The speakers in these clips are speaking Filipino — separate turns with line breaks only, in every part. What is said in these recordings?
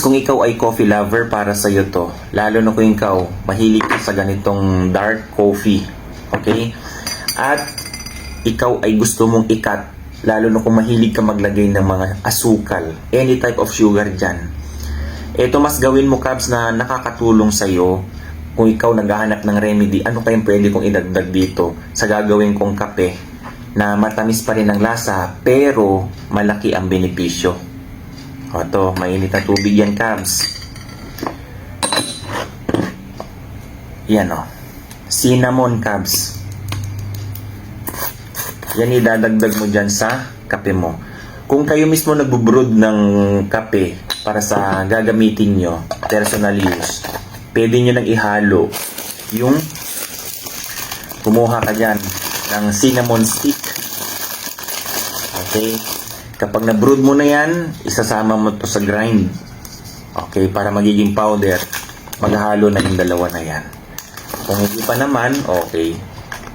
Kung ikaw ay coffee lover, para sa iyo to. Lalo na kung ikaw mahilig ka sa ganitong dark coffee. Okay? At ikaw ay gusto mong ikat, lalo na kung mahilig ka maglagay ng mga asukal, any type of sugar dyan. Ito mas gawin mo, Cubs, na nakakatulong sa iyo. Kung ikaw naghahanap ng remedy, ano kayang pwede kong idagdag dito sa gagawin kong kape na matamis pa rin ang lasa pero malaki ang benepisyo. O to, mainit na tubig yan, Cubs. Yan o. Cinnamon, Cubs. Yan idadagdag mo dyan sa kape mo. Kung kayo mismo nagbubrod ng kape para sa gagamitin nyo, personal use, pwede nyo nang ihalo yung kumuha ka dyan ng cinnamon stick. Okay? Kapag na-brood mo na yan, isasama mo to sa grind. Okay, para magiging powder. Maghalo na yung dalawa na yan. Kung hindi pa naman, okay.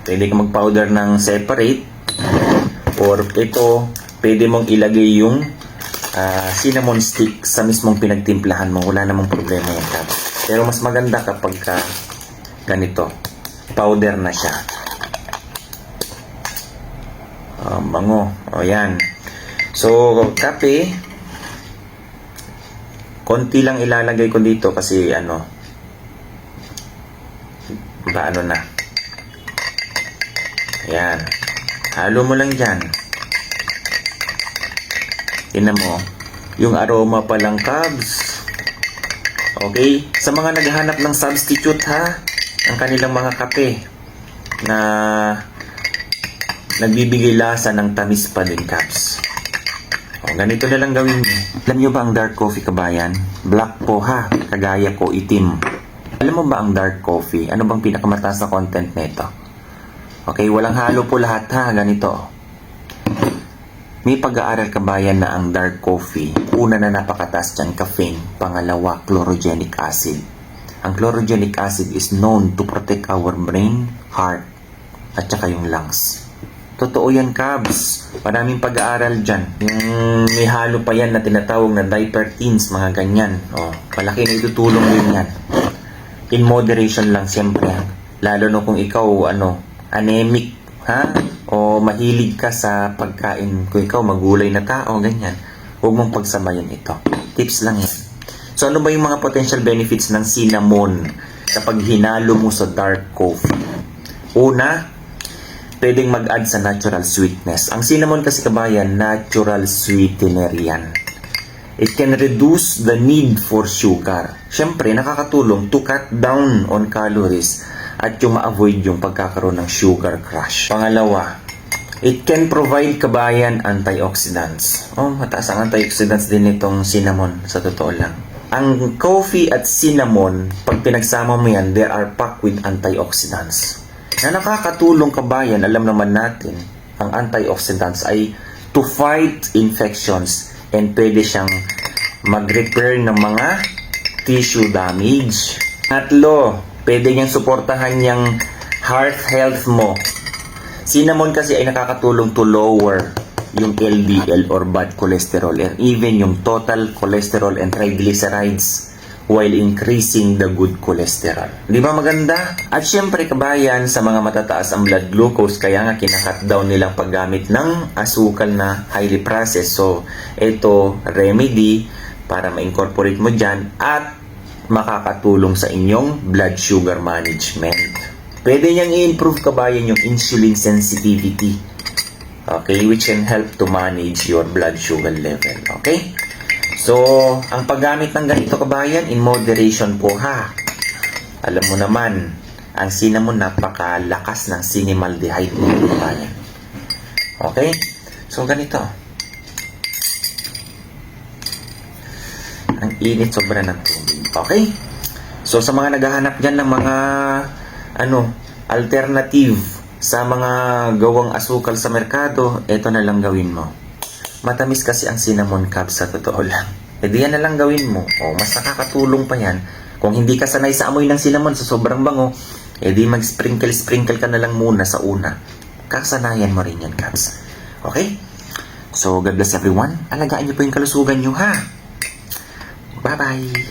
Pwede ka mag-powder ng separate. Or ito, pwede mong ilagay yung cinnamon stick sa mismong pinagtimplahan mo. Wala namang problema yan. Pero mas maganda kapag ganito. Powder na siya. Bango. O yan. So, kape, konti lang ilalagay ko dito kasi ano na. Ayan. Halo mo lang dyan. Tingnan mo, yung aroma pa lang, Cubs. Okay? Sa mga naghahanap ng substitute, ha, ang kanilang mga kape na nagbibigay lasa ng tamis pa din, Cubs. Ganito na lang gawin niyo. Alam niyo ba ang dark coffee, kabayan? Black po, ha, kagaya ko, itim. Alam mo ba ang dark coffee? Ano bang pinakamataas na content nito? Okay, walang halo po lahat, ha, ganito. May pag-aaral, kabayan, na ang dark coffee, una na napakataas dyan, caffeine. Pangalawa, chlorogenic acid. Ang chlorogenic acid is known to protect our brain, heart, at saka yung lungs. Totoo yan, Cubs. Maraming pag-aaral dyan. Yung may halo pa yan na tinatawag na dipertins, mga ganyan. O, malaki na itutulong din yan. In moderation lang, siyempre. Lalo na kung ikaw, anemic, ha? O mahilig ka sa pagkain. Kung ikaw, magulay na tao, ganyan. Huwag mong pagsabayan ito. Tips lang yan. So, ano ba yung mga potential benefits ng cinnamon kapag hinalo mo sa dark coffee? Una, pwedeng mag-add sa natural sweetness. Ang cinnamon kasi, kabayan, natural sweetener yan. It can reduce the need for sugar. Siyempre, nakakatulong to cut down on calories at yung ma-avoid yung pagkakaroon ng sugar crush. Pangalawa, it can provide, kabayan, antioxidants. Oh, mataas ang antioxidants din itong cinnamon, sa totoo lang. Ang coffee at cinnamon, pag pinagsama mo yan, they are packed with antioxidants. Na nakakatulong, kabayan, alam naman natin, ang antioxidants ay to fight infections and pwede siyang mag-repair ng mga tissue damage. Tatlo, pwede niyang suportahan yung heart health mo. Cinnamon kasi ay nakakatulong to lower yung LDL or bad cholesterol and even yung total cholesterol and triglycerides while increasing the good cholesterol. Di ba maganda? At syempre, kabayan, sa mga matataas ang blood glucose, kaya nga kinakat down nilang paggamit ng asukal na highly processed. So, ito, remedy para ma-incorporate mo dyan at makakatulong sa inyong blood sugar management. Pwede niyang i-improve, kabayan, yung insulin sensitivity. Okay, which can help to manage your blood sugar level. Okay? So, ang paggamit ng ganito, kabayan, in moderation po, ha. Alam mo naman, ang cinnamon napakalakas ng cinnamaldehyde mo, kabayan. Okay? So, ganito. Ang init sobra ng tubig. Okay? So, sa mga naghahanap dyan ng mga, alternative sa mga gawang asukal sa merkado, ito na lang gawin mo. Matamis kasi ang cinnamon, Cubs, sa totoo lang. E di yan na lang gawin mo. O, mas nakakatulong pa yan. Kung hindi ka sanay sa amoy ng cinnamon sa sobrang bango, e di mag-sprinkle ka na lang muna sa una. Kasanayan mo rin yan, Cubs. Okay? So, God bless everyone. Alagaan niyo po yung kalusugan niyo, ha? Bye-bye!